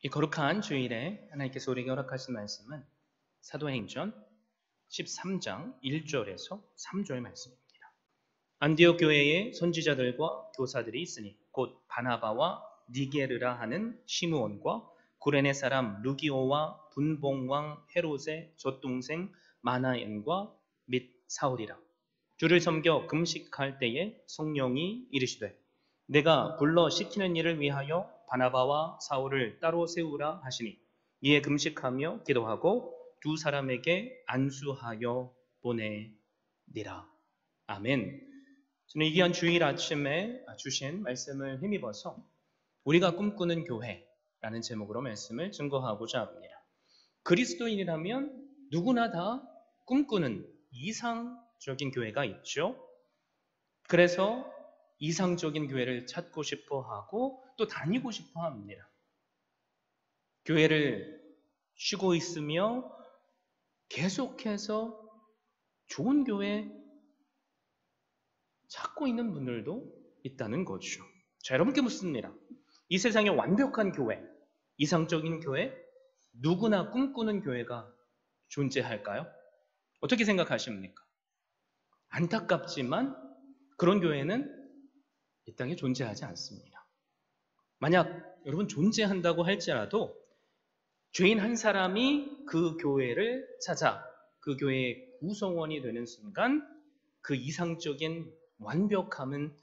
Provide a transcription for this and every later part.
이 거룩한 주일에 하나님께서 우리에게 허락하신 말씀은 사도행전 13장 1절에서 3절 말씀입니다. 안디옥 교회에 선지자들과 교사들이 있으니 곧 바나바와 니게르라 하는 시므온과 구레네 사람 루기오와 분봉왕 헤롯의 젖동생 마나엔과 및 사울이라. 주를 섬겨 금식할 때에 성령이 이르시되 내가 불러 시키는 일을 위하여 바나바와 사울을 따로 세우라 하시니 이에 금식하며 기도하고 두 사람에게 안수하여 보내니라. 아멘. 저는 이 귀한 주일 아침에 주신 말씀을 힘입어서 우리가 꿈꾸는 교회라는 제목으로 말씀을 증거하고자 합니다. 그리스도인이라면 누구나 다 꿈꾸는 이상적인 교회가 있죠. 그래서 이상적인 교회를 찾고 싶어 하고 또 다니고 싶어 합니다. 교회를 쉬고 있으며 계속해서 좋은 교회 찾고 있는 분들도 있다는 거죠. 자, 여러분께 묻습니다. 이 세상에 완벽한 교회, 이상적인 교회, 누구나 꿈꾸는 교회가 존재할까요? 어떻게 생각하십니까? 안타깝지만 그런 교회는 이 땅에 존재하지 않습니다. 만약 여러분 존재한다고 할지라도 죄인 한 사람이 그 교회를 찾아 그 교회의 구성원이 되는 순간 그 이상적인 완벽함은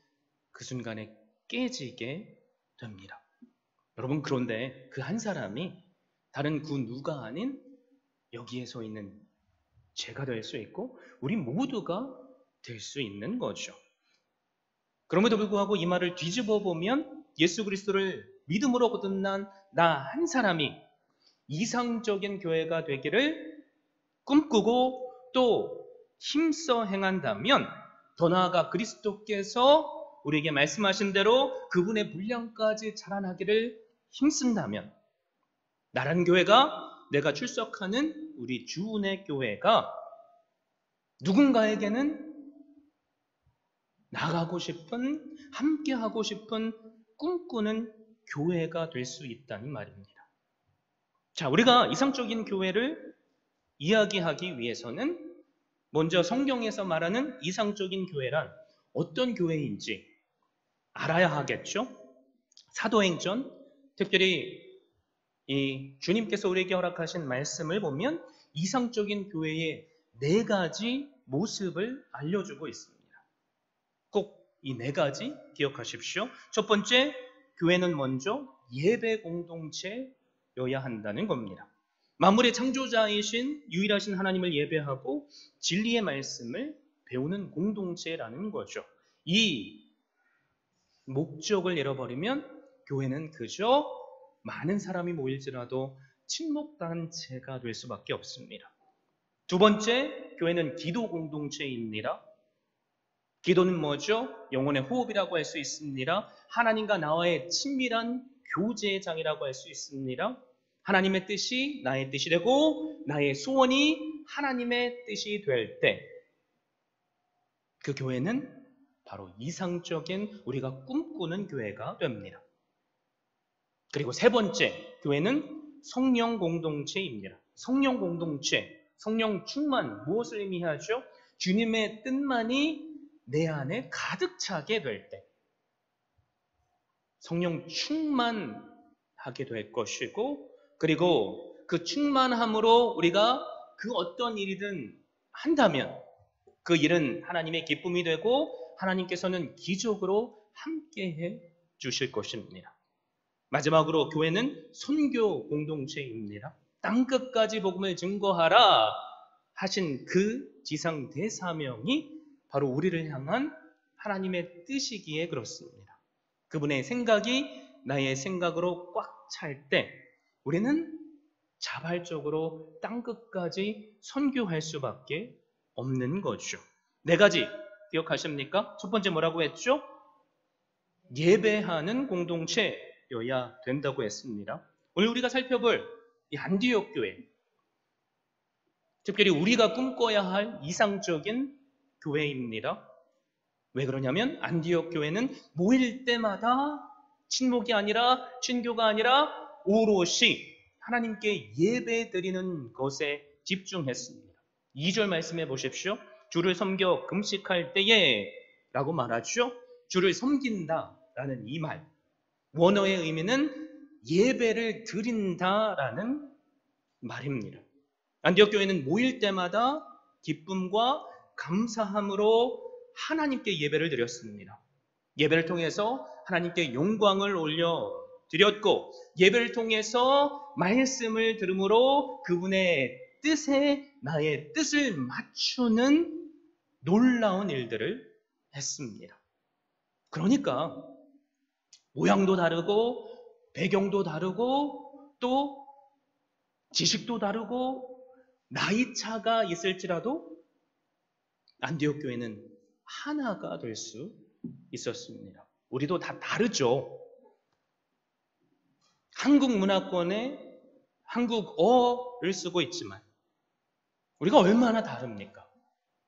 그 순간에 깨지게 됩니다. 여러분, 그런데 그 한 사람이 다른 그 누가 아닌 여기에 서 있는 제가 될 수 있고 우리 모두가 될 수 있는 거죠. 그럼에도 불구하고 이 말을 뒤집어 보면 예수 그리스도를 믿음으로 거듭난 나 한 사람이 이상적인 교회가 되기를 꿈꾸고 또 힘써 행한다면, 더 나아가 그리스도께서 우리에게 말씀하신 대로 그분의 분량까지 자라나기를 힘쓴다면, 나란 교회가, 내가 출석하는 우리 주은의 교회가 누군가에게는 나가고 싶은, 함께하고 싶은 꿈꾸는 교회가 될 수 있다는 말입니다. 자, 우리가 이상적인 교회를 이야기하기 위해서는 먼저 성경에서 말하는 이상적인 교회란 어떤 교회인지 알아야 하겠죠? 사도행전, 특별히 이 주님께서 우리에게 허락하신 말씀을 보면 이상적인 교회의 4가지 모습을 알려주고 있습니다. 꼭 이 4가지 기억하십시오. 첫 번째, 교회는 먼저 예배 공동체여야 한다는 겁니다. 만물의 창조자이신 유일하신 하나님을 예배하고 진리의 말씀을 배우는 공동체라는 거죠. 이 목적을 잃어버리면 교회는 그저 많은 사람이 모일지라도 친목단체가 될 수밖에 없습니다. 두 번째, 교회는 기도 공동체입니다. 기도는 뭐죠? 영혼의 호흡이라고 할 수 있습니다. 하나님과 나와의 친밀한 교제의 장이라고 할 수 있습니다. 하나님의 뜻이 나의 뜻이 되고 나의 소원이 하나님의 뜻이 될 때 그 교회는 바로 이상적인 우리가 꿈꾸는 교회가 됩니다. 그리고 세 번째, 교회는 성령 공동체입니다. 성령 공동체, 성령 충만, 무엇을 의미하죠? 주님의 뜻만이 내 안에 가득 차게 될 때 성령 충만하게 될 것이고, 그리고 그 충만함으로 우리가 그 어떤 일이든 한다면 그 일은 하나님의 기쁨이 되고 하나님께서는 기적으로 함께해 주실 것입니다. 마지막으로 교회는 선교 공동체입니다. 땅끝까지 복음을 증거하라 하신 그 지상 대사명이 바로 우리를 향한 하나님의 뜻이기에 그렇습니다. 그분의 생각이 나의 생각으로 꽉 찰 때 우리는 자발적으로 땅끝까지 선교할 수밖에 없는 거죠. 4가지 기억하십니까? 첫 번째 뭐라고 했죠? 예배하는 공동체여야 된다고 했습니다. 오늘 우리가 살펴볼 이 안디옥 교회, 특별히 우리가 꿈꿔야 할 이상적인 교회입니다. 왜 그러냐면 안디옥 교회는 모일 때마다 친목이 아니라 친교가 아니라 오롯이 하나님께 예배 드리는 것에 집중했습니다. 2절 말씀해 보십시오. 주를 섬겨 금식할 때에 라고 말하죠. 주를 섬긴다라는 이 말, 원어의 의미는 예배를 드린다라는 말입니다. 안디옥 교회는 모일 때마다 기쁨과 감사함으로 하나님께 예배를 드렸습니다. 예배를 통해서 하나님께 영광을 올려 드렸고, 예배를 통해서 말씀을 들음으로 그분의 뜻에 나의 뜻을 맞추는 놀라운 일들을 했습니다. 그러니까 모양도 다르고 배경도 다르고 또 지식도 다르고 나이 차가 있을지라도 안디옥 교회는 하나가 될 수 있었습니다. 우리도 다 다르죠. 한국 문화권에 한국어를 쓰고 있지만 우리가 얼마나 다릅니까?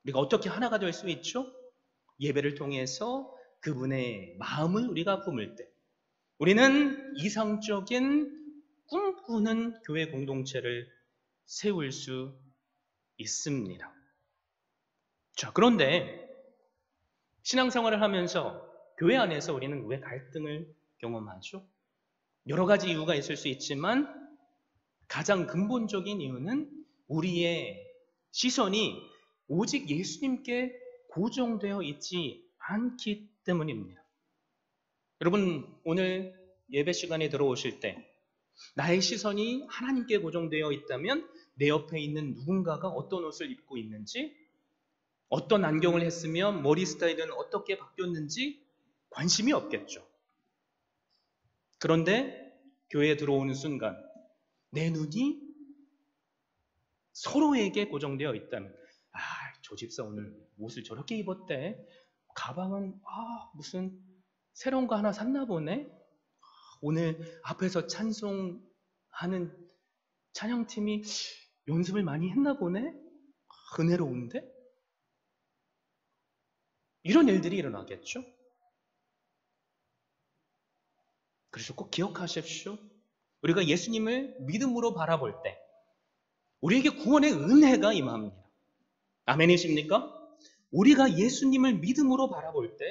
우리가 어떻게 하나가 될 수 있죠? 예배를 통해서 그분의 마음을 우리가 품을 때 우리는 이상적인 꿈꾸는 교회 공동체를 세울 수 있습니다. 자, 그런데 신앙생활을 하면서 교회 안에서 우리는 왜 갈등을 경험하죠? 여러 가지 이유가 있을 수 있지만 가장 근본적인 이유는 우리의 시선이 오직 예수님께 고정되어 있지 않기 때문입니다. 여러분, 오늘 예배 시간에 들어오실 때 나의 시선이 하나님께 고정되어 있다면 내 옆에 있는 누군가가 어떤 옷을 입고 있는지, 어떤 안경을 했으면 머리 스타일은 어떻게 바뀌었는지 관심이 없겠죠. 그런데 교회에 들어오는 순간 내 눈이 서로에게 고정되어 있다면, 저 집사 오늘 옷을 저렇게 입었대. 가방은 무슨 새로운 거 하나 샀나 보네. 오늘 앞에서 찬송하는 찬양팀이 연습을 많이 했나 보네. 은혜로운데? 이런 일들이 일어나겠죠. 그래서 꼭 기억하십시오. 우리가 예수님을 믿음으로 바라볼 때 우리에게 구원의 은혜가 임합니다. 아멘이십니까? 우리가 예수님을 믿음으로 바라볼 때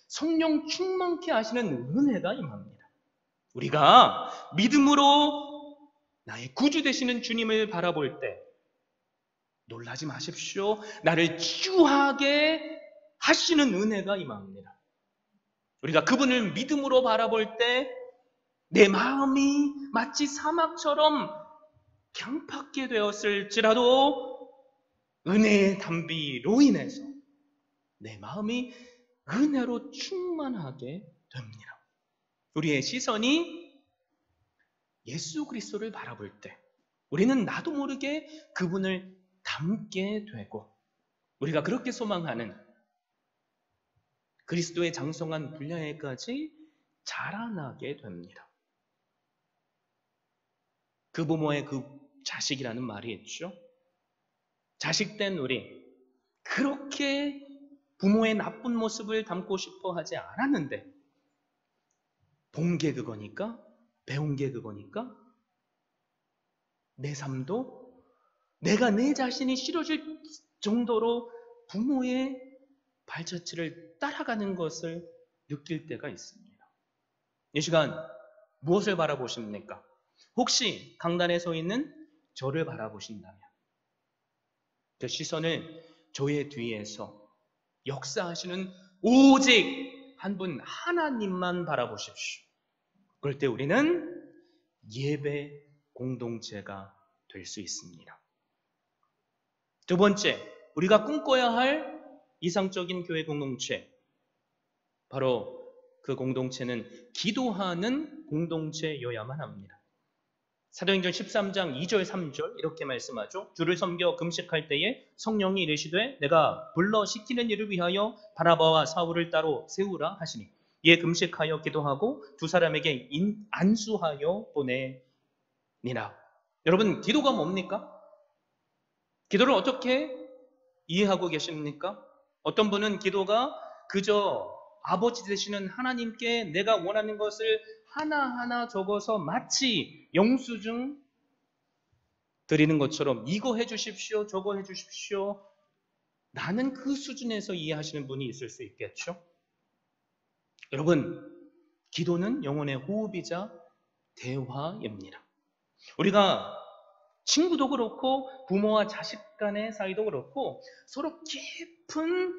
성령 충만케 하시는 은혜가 임합니다. 우리가 믿음으로 나의 구주 되시는 주님을 바라볼 때 놀라지 마십시오. 나를 치유하게 하시는 은혜가 임합니다. 우리가 그분을 믿음으로 바라볼 때 내 마음이 마치 사막처럼 강팍게 되었을지라도 은혜의 담비로 인해서 내 마음이 은혜로 충만하게 됩니다. 우리의 시선이 예수 그리스도를 바라볼 때 우리는 나도 모르게 그분을 닮게 되고 우리가 그렇게 소망하는 그리스도의 장성한 분야에까지 자라나게 됩니다. 그 부모의 그 자식이라는 말이 있죠. 자식된 우리 그렇게 부모의 나쁜 모습을 담고 싶어 하지 않았는데 본 게 그거니까, 배운 게 그거니까 내 삶도 내가 내 자신이 싫어질 정도로 부모의 발자취를 따라가는 것을 느낄 때가 있습니다. 이 시간 무엇을 바라보십니까? 혹시 강단에 서 있는 저를 바라보신다면 그 시선을 저의 뒤에서 역사하시는 오직 한 분 하나님만 바라보십시오. 그럴 때 우리는 예배 공동체가 될 수 있습니다. 두 번째, 우리가 꿈꿔야 할 이상적인 교회 공동체, 바로 그 공동체는 기도하는 공동체여야만 합니다. 사도행전 13장 2절 3절 이렇게 말씀하죠. 주를 섬겨 금식할 때에 성령이 이르시되 내가 불러 시키는 일을 위하여 바나바와 사울을 따로 세우라 하시니 이에 금식하여 기도하고 두 사람에게 안수하여 보내니라. 여러분, 기도가 뭡니까? 기도를 어떻게 이해하고 계십니까? 어떤 분은 기도가 그저 아버지 되시는 하나님께 내가 원하는 것을 하나하나 적어서 마치 영수증 드리는 것처럼 이거 해주십시오, 저거 해주십시오. 나는 그 수준에서 이해하시는 분이 있을 수 있겠죠? 여러분, 기도는 영혼의 호흡이자 대화입니다. 우리가 친구도 그렇고 부모와 자식 간의 사이도 그렇고 서로 깊은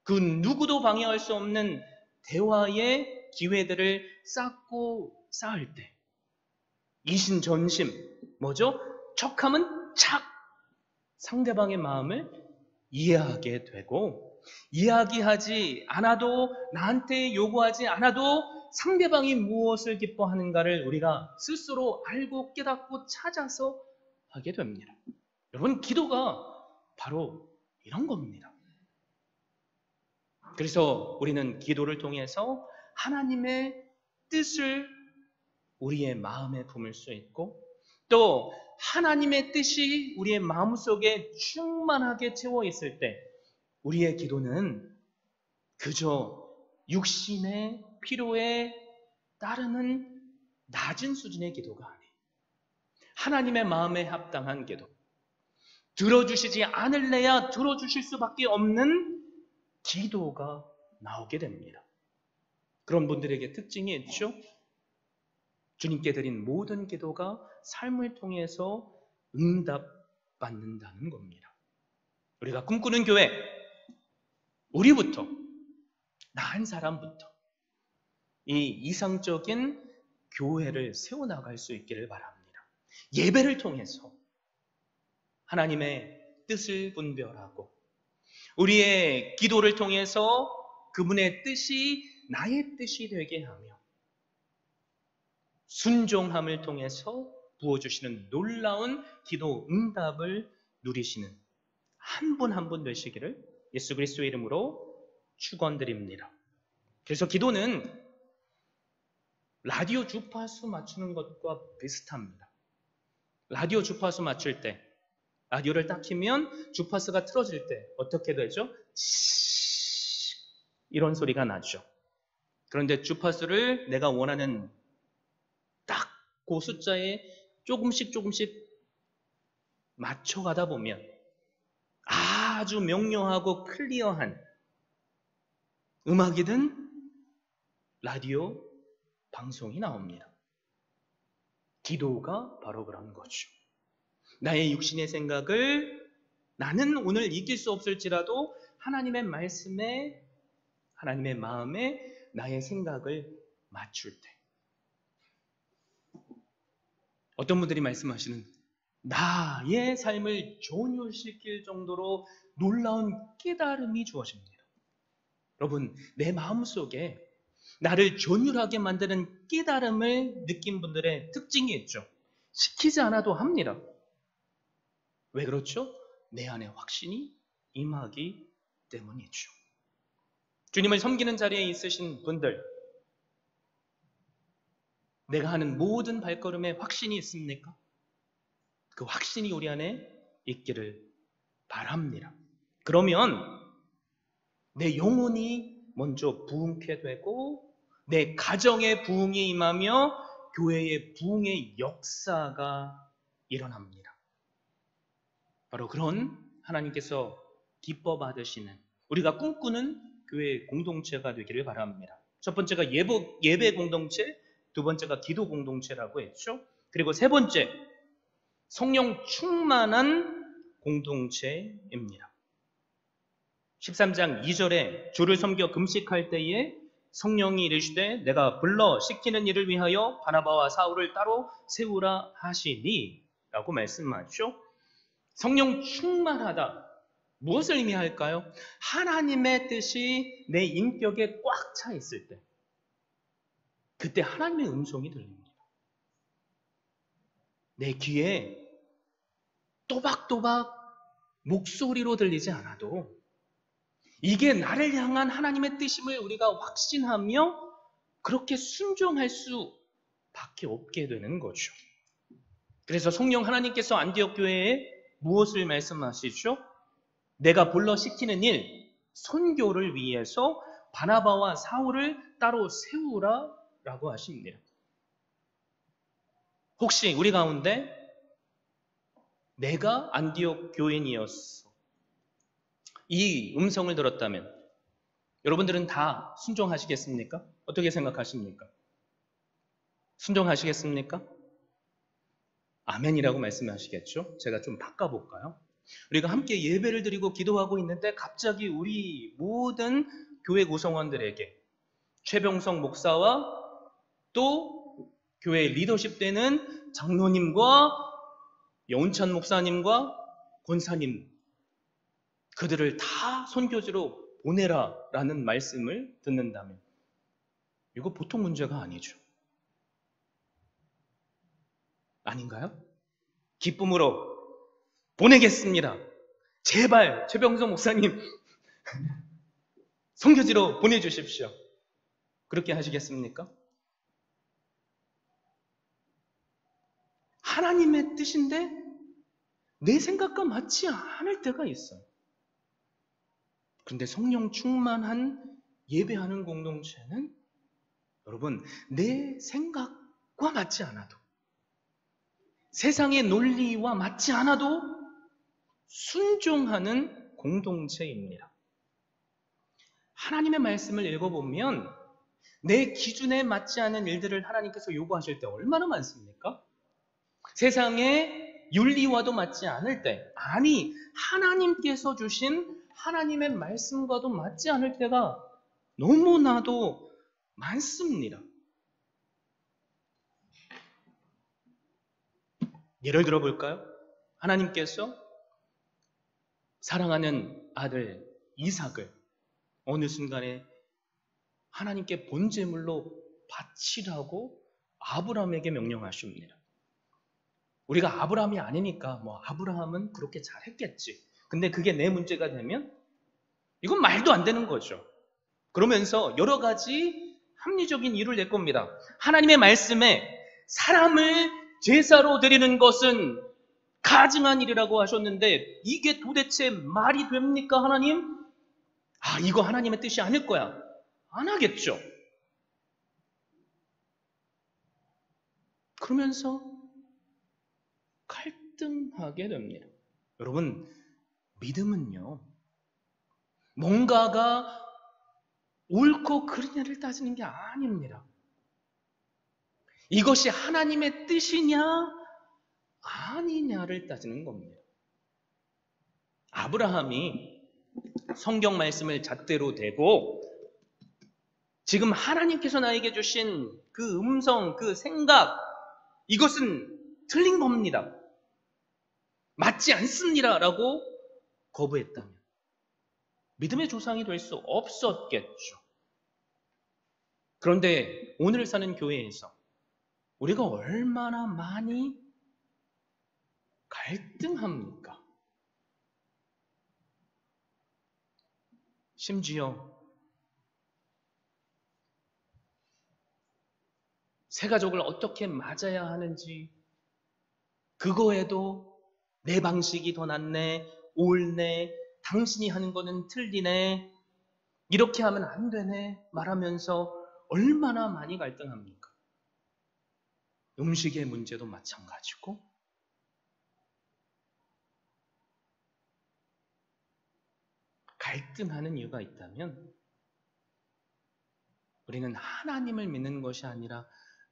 그 누구도 방해할 수 없는 대화의 기회들을 쌓고 쌓을 때 이신전심, 뭐죠? 척하면 착 상대방의 마음을 이해하게 되고 이야기하지 않아도 나한테 요구하지 않아도 상대방이 무엇을 기뻐하는가를 우리가 스스로 알고 깨닫고 찾아서 하게 됩니다. 여러분, 기도가 바로 이런 겁니다. 그래서 우리는 기도를 통해서 하나님의 뜻을 우리의 마음에 품을 수 있고 또 하나님의 뜻이 우리의 마음속에 충만하게 채워 있을 때 우리의 기도는 그저 육신의 필요에 따르는 낮은 수준의 기도가 아니에요. 하나님의 마음에 합당한 기도. 들어주시지 않을래야 들어주실 수밖에 없는 기도가 나오게 됩니다. 그런 분들에게 특징이 있죠. 주님께 드린 모든 기도가 삶을 통해서 응답받는다는 겁니다. 우리가 꿈꾸는 교회, 우리부터, 나 한 사람부터 이 이상적인 교회를 세워나갈 수 있기를 바랍니다. 예배를 통해서 하나님의 뜻을 분별하고 우리의 기도를 통해서 그분의 뜻이 나의 뜻이 되게 하며 순종함을 통해서 부어주시는 놀라운 기도 응답을 누리시는 한 분 한 분 되시기를 예수 그리스도의 이름으로 축원드립니다. 그래서 기도는 라디오 주파수 맞추는 것과 비슷합니다. 라디오 주파수 맞출 때 라디오를 딱 키면 주파수가 틀어질 때 어떻게 되죠? 이런 소리가 나죠. 그런데 주파수를 내가 원하는 딱 그 숫자에 조금씩 맞춰가다 보면 아주 명료하고 클리어한 음악이든 라디오 방송이 나옵니다. 기도가 바로 그런 거죠. 나의 육신의 생각을 나는 오늘 이길 수 없을지라도 하나님의 말씀에 하나님의 마음에 나의 생각을 맞출 때 어떤 분들이 말씀하시는 나의 삶을 전율시킬 정도로 놀라운 깨달음이 주어집니다. 여러분, 내 마음속에 나를 전율하게 만드는 깨달음을 느낀 분들의 특징이 있죠. 시키지 않아도 합니다. 왜 그렇죠? 내 안에 확신이 임하기 때문이죠. 주님을 섬기는 자리에 있으신 분들, 내가 하는 모든 발걸음에 확신이 있습니까? 그 확신이 우리 안에 있기를 바랍니다. 그러면 내 영혼이 먼저 부흥케 되고 내 가정의 부흥이 임하며 교회의 부흥의 역사가 일어납니다. 바로 그런 하나님께서 기뻐 받으시는 우리가 꿈꾸는 교회 공동체가 되기를 바랍니다. 첫 번째가 예배 공동체, 두 번째가 기도 공동체라고 했죠. 그리고 세 번째, 성령 충만한 공동체입니다. 13장 2절에 주를 섬겨 금식할 때에 성령이 이르시되 내가 불러 시키는 일을 위하여 바나바와 사울을 따로 세우라 하시니 라고 말씀하죠. 성령 충만하다. 무엇을 의미할까요? 하나님의 뜻이 내 인격에 꽉 차 있을 때 그때 하나님의 음성이 들립니다. 내 귀에 또박또박 목소리로 들리지 않아도 이게 나를 향한 하나님의 뜻임을 우리가 확신하며 그렇게 순종할 수밖에 없게 되는 거죠. 그래서 성령 하나님께서 안디옥 교회에 무엇을 말씀하시죠? 내가 불러 시키는 일, 선교를 위해서 바나바와 사울을 따로 세우라 라고 하십니다. 혹시 우리 가운데 내가 안디옥 교인이었어, 이 음성을 들었다면 여러분들은 다 순종하시겠습니까? 어떻게 생각하십니까? 순종하시겠습니까? 아멘이라고 말씀하시겠죠? 제가 좀 바꿔볼까요? 우리가 함께 예배를 드리고 기도하고 있는데 갑자기 우리 모든 교회 구성원들에게 최병성 목사와 또 교회 리더십 되는 장로님과 여운찬 목사님과 권사님, 그들을 다 선교지로 보내라 라는 말씀을 듣는다면 이거 보통 문제가 아니죠. 아닌가요? 기쁨으로 보내겠습니다. 제발 최병성 목사님 선교지로 보내주십시오. 그렇게 하시겠습니까? 하나님의 뜻인데 내 생각과 맞지 않을 때가 있어요. 그런데 성령 충만한 예배하는 공동체는 여러분, 내 생각과 맞지 않아도, 세상의 논리와 맞지 않아도 순종하는 공동체입니다. 하나님의 말씀을 읽어보면 내 기준에 맞지 않은 일들을 하나님께서 요구하실 때 얼마나 많습니까? 세상의 윤리와도 맞지 않을 때, 아니 하나님께서 주신 하나님의 말씀과도 맞지 않을 때가 너무나도 많습니다. 예를 들어 볼까요? 하나님께서 사랑하는 아들 이삭을 어느 순간에 하나님께 본제물로 바치라고 아브라함에게 명령하십니다. 우리가 아브라함이 아니니까 아브라함은 그렇게 잘했겠지. 근데 그게 내 문제가 되면 이건 말도 안 되는 거죠. 그러면서 여러 가지 합리적인 이유를 낼 겁니다. 하나님의 말씀에 사람을 제사로 드리는 것은 가증한 일이라고 하셨는데 이게 도대체 말이 됩니까, 하나님? 이거 하나님의 뜻이 아닐 거야. 안 하겠죠. 그러면서 갈등하게 됩니다. 여러분, 믿음은요, 뭔가가 옳고 그르냐를 따지는 게 아닙니다. 이것이 하나님의 뜻이냐 아니냐를 따지는 겁니다. 아브라함이 성경 말씀을 잣대로 대고 지금 하나님께서 나에게 주신 그 음성, 그 생각, 이것은 틀린 겁니다. 맞지 않습니다 라고 거부했다면 믿음의 조상이 될 수 없었겠죠. 그런데 오늘 사는 교회에서 우리가 얼마나 많이 갈등합니까? 심지어 새 가족을 어떻게 맞아야 하는지 그거에도 내 방식이 더 낫네, 옳네, 당신이 하는 거는 틀리네, 이렇게 하면 안 되네 말하면서 얼마나 많이 갈등합니까? 음식의 문제도 마찬가지고 갈등하는 이유가 있다면 우리는 하나님을 믿는 것이 아니라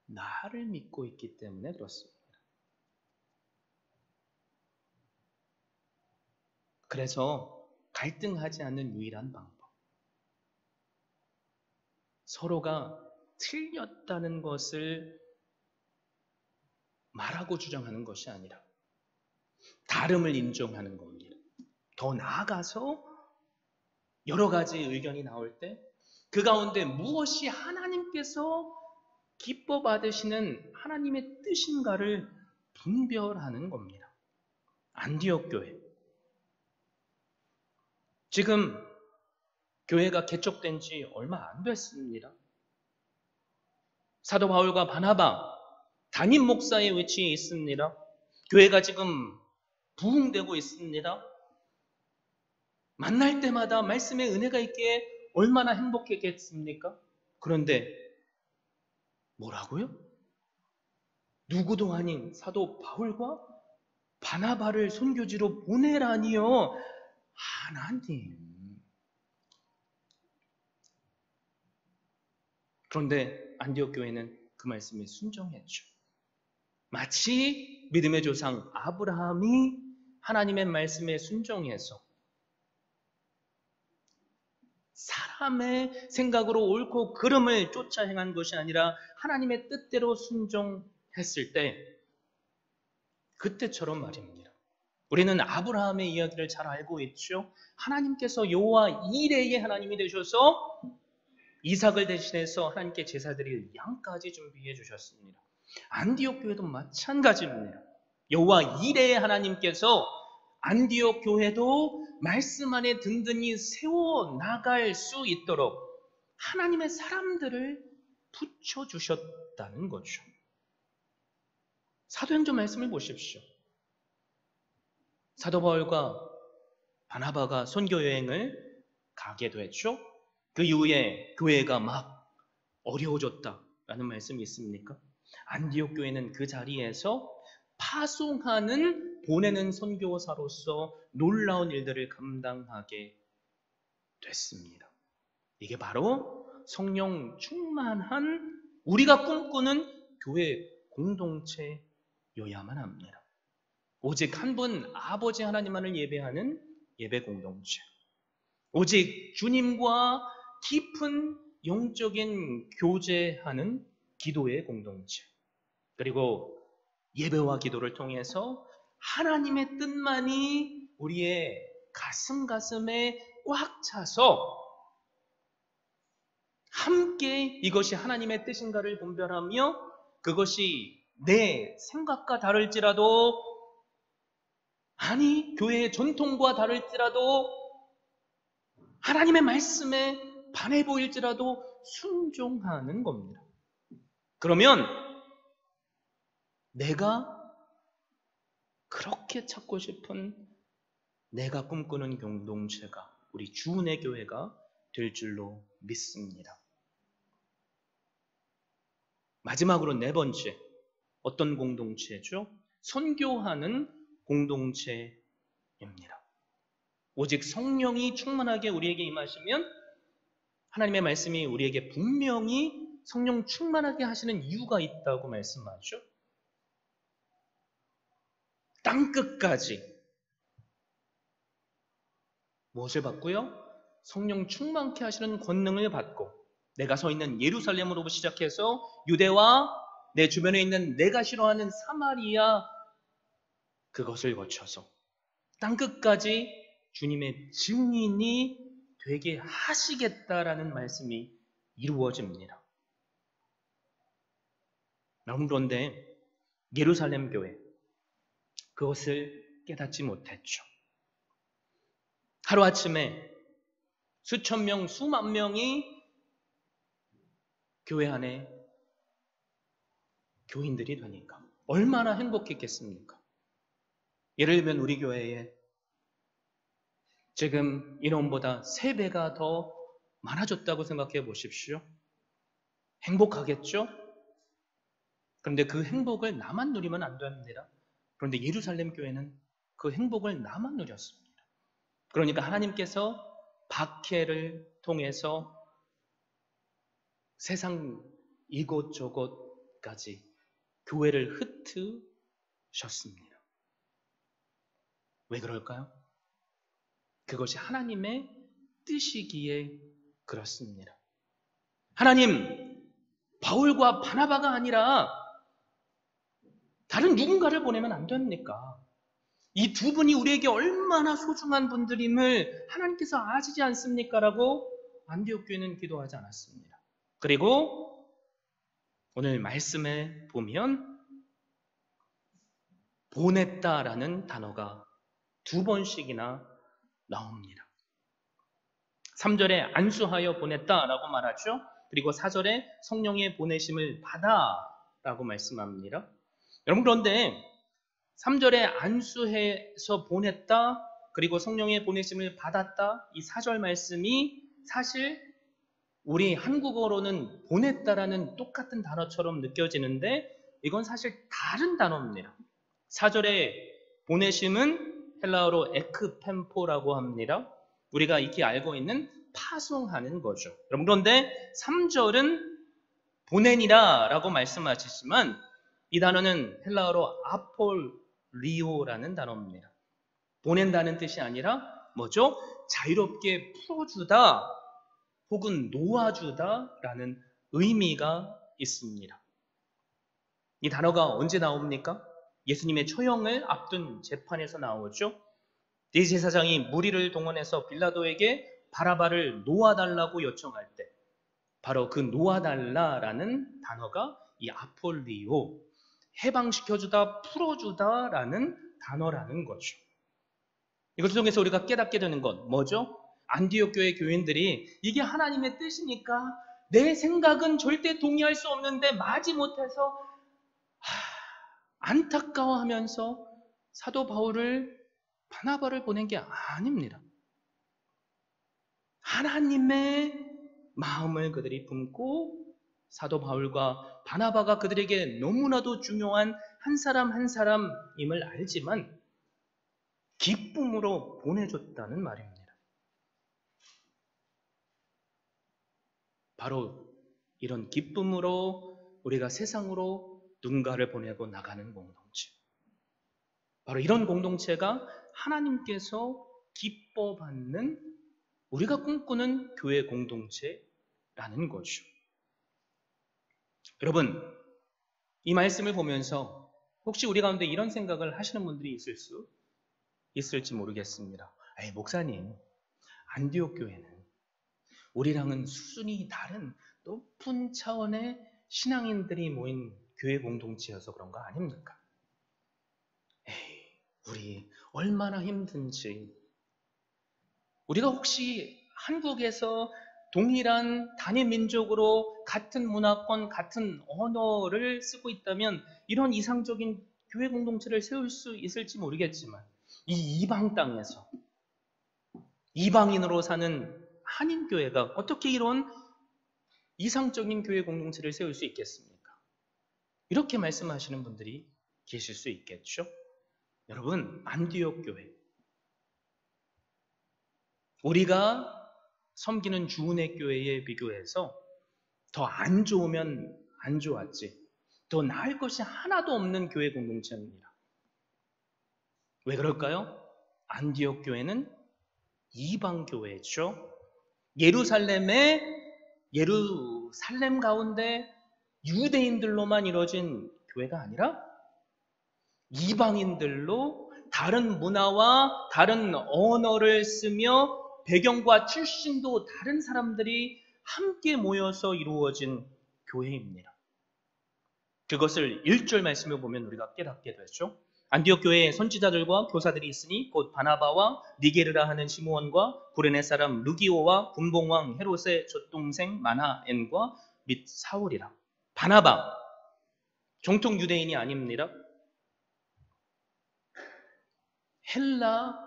나를 믿고 있기 때문에 그렇습니다. 그래서 갈등하지 않는 유일한 방법, 서로가 틀렸다는 것을 말하고 주장하는 것이 아니라 다름을 인정하는 겁니다. 더 나아가서 여러 가지 의견이 나올 때 그 가운데 무엇이 하나님께서 기뻐 받으시는 하나님의 뜻인가를 분별하는 겁니다. 안디옥 교회, 지금 교회가 개척된 지 얼마 안 됐습니다. 사도 바울과 바나바 담임 목사의 위치에 있습니다. 교회가 지금 부흥되고 있습니다. 만날 때마다 말씀의 은혜가 있기에 얼마나 행복했겠습니까? 그런데 뭐라고요? 누구도 아닌 사도 바울과 바나바를 선교지로 보내라니요. 하나님. 그런데 안디옥 교회는 그 말씀에 순종했죠. 마치 믿음의 조상 아브라함이 하나님의 말씀에 순종해서 사람의 생각으로 옳고 그름을 쫓아 행한 것이 아니라 하나님의 뜻대로 순종했을 때, 그때처럼 말입니다. 우리는 아브라함의 이야기를 잘 알고 있죠. 하나님께서 여호와 이레의 하나님이 되셔서 이삭을 대신해서 하나님께 제사 드릴 양까지 준비해 주셨습니다. 안디옥 교회도 마찬가지입니다. 여호와 이레의 하나님께서 안디옥 교회도 말씀 안에 든든히 세워 나갈 수 있도록 하나님의 사람들을 붙여주셨다는 거죠. 사도행전 말씀을 보십시오. 사도 바울과 바나바가 선교 여행을 가게 됐죠. 그 이후에 교회가 막 어려워졌다라는 말씀이 있습니까? 안디옥 교회는 그 자리에서 파송하는, 보내는 선교사로서 놀라운 일들을 감당하게 됐습니다. 이게 바로 성령 충만한 우리가 꿈꾸는 교회 공동체여야만 합니다. 오직 한 분 아버지 하나님만을 예배하는 예배 공동체, 오직 주님과 깊은 영적인 교제하는 기도의 공동체, 그리고 예배와 기도를 통해서 하나님의 뜻만이 우리의 가슴에 꽉 차서 함께 이것이 하나님의 뜻인가를 분별하며 그것이 내 생각과 다를지라도, 아니 교회의 전통과 다를지라도, 하나님의 말씀에 반해 보일지라도 순종하는 겁니다. 그러면 내가 그렇게 찾고 싶은, 내가 꿈꾸는 공동체가 우리 주은혜 교회가 될 줄로 믿습니다. 마지막으로 네 번째, 어떤 공동체죠? 선교하는 공동체입니다. 오직 성령이 충만하게 우리에게 임하시면 하나님의 말씀이 우리에게 분명히 성령 충만하게 하시는 이유가 있다고 말씀하죠. 땅끝까지 무엇을 받고요? 성령 충만케 하시는 권능을 받고, 내가 서 있는 예루살렘으로 시작해서 유대와 내 주변에 있는 내가 싫어하는 사마리아, 그것을 거쳐서 땅끝까지 주님의 증인이 되게 하시겠다라는 말씀이 이루어집니다. 그런데 예루살렘 교회, 그것을 깨닫지 못했죠. 하루아침에 수천 명, 수만 명이 교회 안에 교인들이 되니까 얼마나 행복했겠습니까? 예를 들면 우리 교회에 지금 인원보다 3배가 더 많아졌다고 생각해 보십시오. 행복하겠죠? 그런데 그 행복을 나만 누리면 안 됩니다. 그런데 예루살렘 교회는 그 행복을 나만 누렸습니다. 그러니까 하나님께서 박해를 통해서 세상 이곳저곳까지 교회를 흩으셨습니다. 왜 그럴까요? 그것이 하나님의 뜻이기에 그렇습니다. 하나님, 바울과 바나바가 아니라 다른 누군가를 보내면 안 됩니까? 이 두 분이 우리에게 얼마나 소중한 분들임을 하나님께서 아시지 않습니까? 라고 안디옥 교회는 기도하지 않았습니다. 그리고 오늘 말씀에 보면 보냈다라는 단어가 2번씩이나 나옵니다. 3절에 안수하여 보냈다라고 말하죠. 그리고 4절에 성령의 보내심을 받아라고 말씀합니다. 여러분, 그런데 3절에 안수해서 보냈다, 그리고 성령의 보내심을 받았다, 이 4절 말씀이 사실 우리 한국어로는 보냈다라는 똑같은 단어처럼 느껴지는데 이건 사실 다른 단어입니다. 4절에 보내심은 헬라어로 에크펜포라고 합니다. 우리가 익히 알고 있는 파송하는 거죠. 여러분, 그런데 3절은 보내니라 라고 말씀하시지만 이 단어는 헬라어로 아폴리오라는 단어입니다. 보낸다는 뜻이 아니라 뭐죠? 자유롭게 풀어주다 혹은 놓아주다라는 의미가 있습니다. 이 단어가 언제 나옵니까? 예수님의 처형을 앞둔 재판에서 나오죠. 대제사장이 무리를 동원해서 빌라도에게 바라바를 놓아달라고 요청할 때 바로 그 놓아달라라는 단어가 이 아폴리오, 해방시켜주다, 풀어주다라는 단어라는 거죠. 이것을 통해서 우리가 깨닫게 되는 건 뭐죠? 안디옥 교회 교인들이 이게 하나님의 뜻이니까 내 생각은 절대 동의할 수 없는데 마지못해서 안타까워하면서 사도 바울을 바나바를 보낸 게 아닙니다. 하나님의 마음을 그들이 품고 사도 바울과 바나바가 그들에게 너무나도 중요한 한 사람 한 사람임을 알지만 기쁨으로 보내줬다는 말입니다. 바로 이런 기쁨으로 우리가 세상으로 누군가를 보내고 나가는 공동체. 바로 이런 공동체가 하나님께서 기뻐받는 우리가 꿈꾸는 교회 공동체라는 거죠. 여러분, 이 말씀을 보면서 혹시 우리 가운데 이런 생각을 하시는 분들이 있을지 모르겠습니다. 목사님, 안디옥 교회는 우리랑은 수준이 다른 높은 차원의 신앙인들이 모인 교회 공동체여서 그런 거 아닙니까? 우리 얼마나 힘든지. 우리가 혹시 한국에서 동일한 단일 민족으로 같은 문화권, 같은 언어를 쓰고 있다면 이런 이상적인 교회 공동체를 세울 수 있을지 모르겠지만 이 이방 땅에서 이방인으로 사는 한인교회가 어떻게 이런 이상적인 교회 공동체를 세울 수 있겠습니까? 이렇게 말씀하시는 분들이 계실 수 있겠죠? 여러분, 안디옥 교회, 우리가 섬기는 주은혜 교회에 비교해서 더 안 좋으면 안 좋았지, 더 나을 것이 하나도 없는 교회 공동체입니다. 왜 그럴까요? 안디옥 교회는 이방 교회죠. 예루살렘 가운데 유대인들로만 이루어진 교회가 아니라 이방인들로 다른 문화와 다른 언어를 쓰며 배경과 출신도 다른 사람들이 함께 모여서 이루어진 교회입니다. 그것을 1절 말씀을 보면 우리가 깨닫게 되죠. 안디옥 교회에 선지자들과 교사들이 있으니 곧 바나바와 니게르라 하는 시므온과 구레네 사람 루기오와 분봉왕 헤롯의 젖동생 마나엔과 및 사울이라. 바나바, 정통 유대인이 아닙니다. 헬라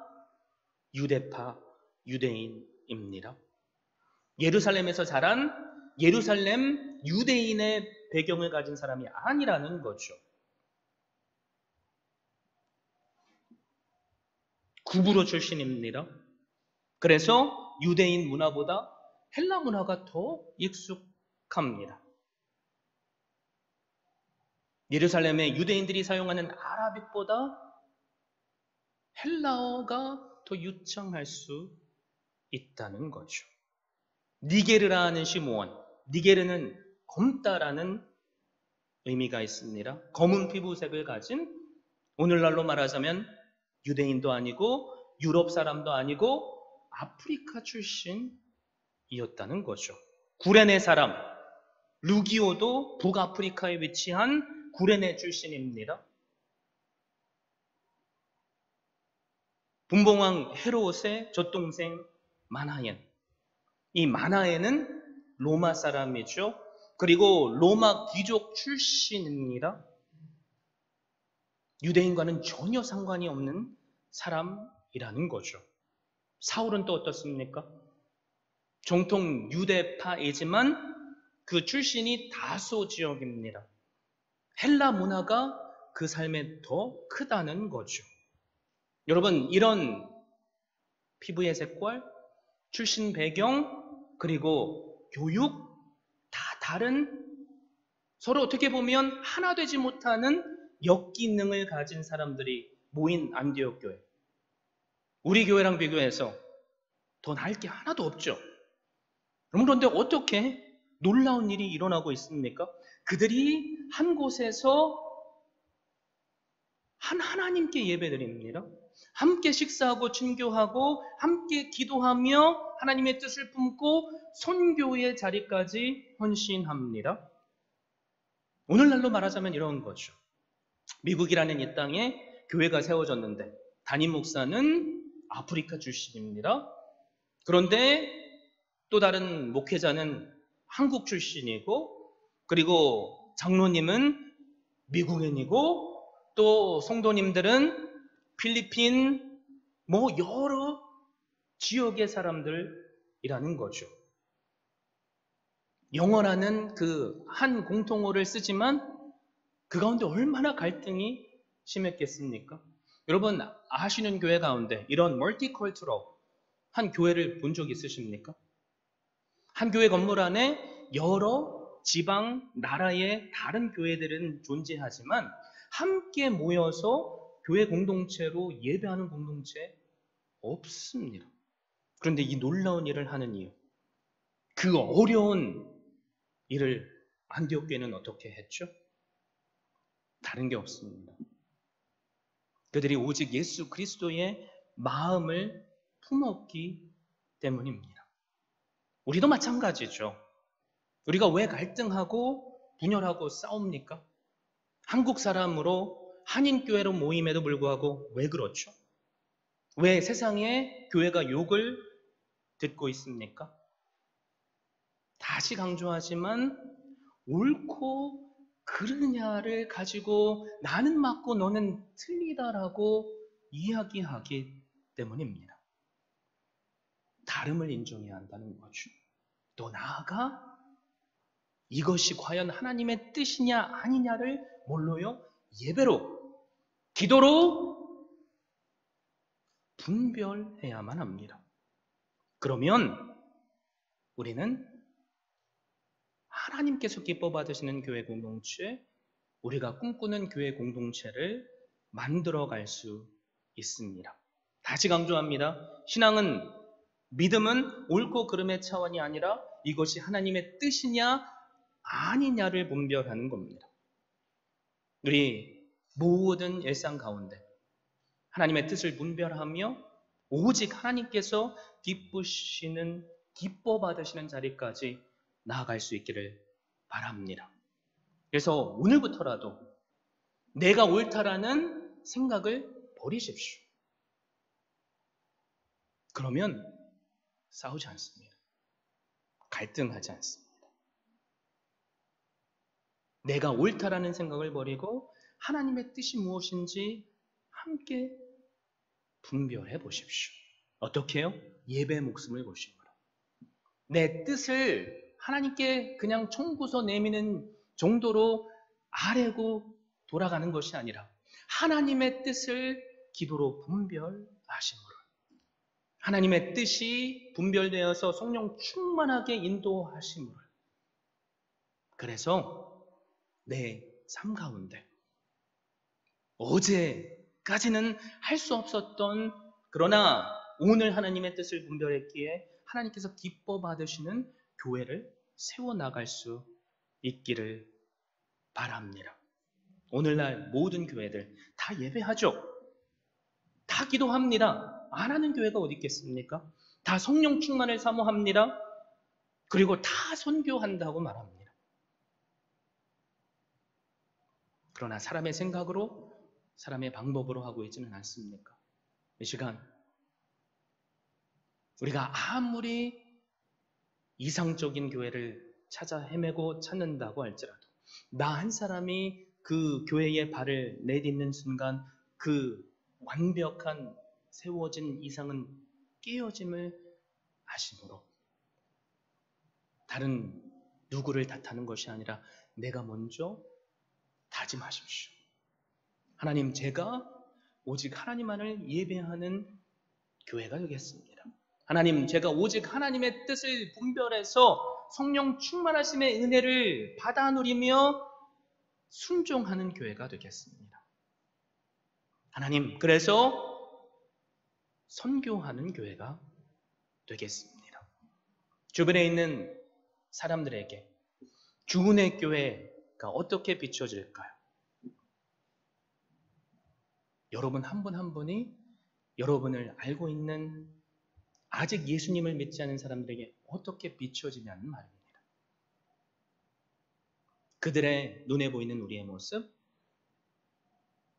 유대파 유대인입니다. 예루살렘에서 자란 예루살렘 유대인의 배경을 가진 사람이 아니라는 거죠. 구브로 출신입니다. 그래서 유대인 문화보다 헬라 문화가 더 익숙합니다. 예루살렘의 유대인들이 사용하는 아라빅보다 헬라어가 더 유창할 수 있다는 거죠. 니게르라 하는 시므온, 니게르는 검다라는 의미가 있습니다. 검은 피부색을 가진, 오늘날로 말하자면 유대인도 아니고 유럽 사람도 아니고 아프리카 출신이었다는 거죠. 구레네 사람, 루기오도 북아프리카에 위치한 구레네 출신입니다. 분봉왕 헤롯의 젖동생 마나엔, 이 마나엔은 로마 사람이죠. 그리고 로마 귀족 출신입니다. 유대인과는 전혀 상관이 없는 사람이라는 거죠. 사울은 또 어떻습니까? 정통 유대파이지만 그 출신이 다소 지역입니다. 헬라 문화가 그 삶에 더 크다는 거죠. 여러분, 이런 피부의 색깔, 출신 배경, 그리고 교육 다 다른, 서로 어떻게 보면 하나 되지 못하는 역기능을 가진 사람들이 모인 안디옥 교회. 우리 교회랑 비교해서 더 나을 게 하나도 없죠. 그런데 어떻게 놀라운 일이 일어나고 있습니까? 그들이 한 곳에서 한 하나님께 예배드립니다. 함께 식사하고 친교하고 함께 기도하며 하나님의 뜻을 품고 선교의 자리까지 헌신합니다. 오늘날로 말하자면 이런 거죠. 미국이라는 이 땅에 교회가 세워졌는데 담임 목사는 아프리카 출신입니다. 그런데 또 다른 목회자는 한국 출신이고, 그리고 장로님은 미국인이고, 또 성도님들은 필리핀, 여러 지역의 사람들이라는 거죠. 영어라는 그 한 공통어를 쓰지만 그 가운데 얼마나 갈등이 심했겠습니까? 여러분 아시는 교회 가운데 이런 멀티컬처럴 한 교회를 본 적 있으십니까? 한 교회 건물 안에 여러 지방, 나라의 다른 교회들은 존재하지만 함께 모여서 교회 공동체로 예배하는 공동체 없습니다. 그런데 이 놀라운 일을 하는 이유, 그 어려운 일을 안디옥 교회는 어떻게 했죠? 다른 게 없습니다. 그들이 오직 예수 그리스도의 마음을 품었기 때문입니다. 우리도 마찬가지죠. 우리가 왜 갈등하고 분열하고 싸웁니까? 한국 사람으로 한인교회로 모임에도 불구하고 왜 그렇죠? 왜 세상에 교회가 욕을 듣고 있습니까? 다시 강조하지만 옳고 그르냐를 가지고 나는 맞고 너는 틀리다라고 이야기하기 때문입니다. 다름을 인정해야 한다는 거죠. 또 나아가 이것이 과연 하나님의 뜻이냐 아니냐를 뭘로요? 예배로, 기도로 분별해야만 합니다. 그러면 우리는 하나님께서 기뻐 받으시는 교회 공동체, 우리가 꿈꾸는 교회 공동체를 만들어갈 수 있습니다. 다시 강조합니다. 신앙은, 믿음은 옳고 그름의 차원이 아니라 이것이 하나님의 뜻이냐 아니냐를 분별하는 겁니다. 우리 모든 일상 가운데 하나님의 뜻을 분별하며 오직 하나님께서 기뻐 받으시는 자리까지 나아갈 수 있기를 바랍니다. 그래서 오늘부터라도 내가 옳다라는 생각을 버리십시오. 그러면 싸우지 않습니다. 갈등하지 않습니다. 내가 옳다라는 생각을 버리고 하나님의 뜻이 무엇인지 함께 분별해 보십시오. 어떻게 해요? 예배 목숨을 보시므로. 내 뜻을 하나님께 그냥 청구서 내미는 정도로 아뢰고 돌아가는 것이 아니라 하나님의 뜻을 기도로 분별하심으로, 하나님의 뜻이 분별되어서 성령 충만하게 인도하심으로, 그래서 내 삶 가운데 어제까지는 할 수 없었던, 그러나 오늘 하나님의 뜻을 분별했기에 하나님께서 기뻐 받으시는 교회를 세워나갈 수 있기를 바랍니다. 오늘날 모든 교회들 다 예배하죠. 다 기도합니다. 안 하는 교회가 어디 있겠습니까? 다 성령 충만을 사모합니다. 그리고 다 선교한다고 말합니다. 그러나 사람의 생각으로, 사람의 방법으로 하고 있지는 않습니까? 이 시간 우리가 아무리 이상적인 교회를 찾아 헤매고 찾는다고 할지라도 나 한 사람이 그 교회에 발을 내딛는 순간 그 완벽한 세워진 이상은 깨어짐을 하심으로 다른 누구를 탓하는 것이 아니라 내가 먼저 다짐하십시오. 하나님, 제가 오직 하나님만을 예배하는 교회가 되겠습니다. 하나님, 제가 오직 하나님의 뜻을 분별해서 성령 충만하심의 은혜를 받아 누리며 순종하는 교회가 되겠습니다. 하나님, 그래서 선교하는 교회가 되겠습니다. 주변에 있는 사람들에게 주은혜 교회가 어떻게 비춰질까요? 여러분 한 분 한 분이 여러분을 알고 있는 아직 예수님을 믿지 않은 사람들에게 어떻게 비춰지냐는 말입니다. 그들의 눈에 보이는 우리의 모습,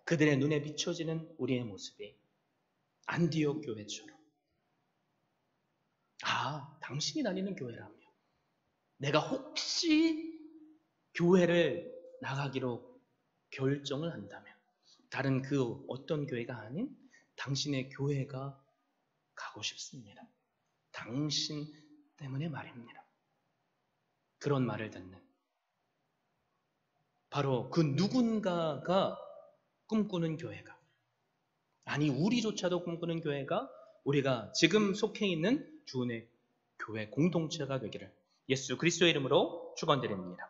그들의 눈에 비춰지는 우리의 모습이 안디옥 교회처럼, 당신이 다니는 교회라며 내가 혹시 교회를 나가기로 결정을 한다면 다른 그 어떤 교회가 아닌 당신의 교회가 가고 싶습니다. 당신 때문에 말입니다. 그런 말을 듣는 바로 그 누군가가 꿈꾸는 교회가, 아니 우리조차도 꿈꾸는 교회가 우리가 지금 속해 있는 주은혜 교회 공동체가 되기를 예수 그리스도의 이름으로 축원드립니다.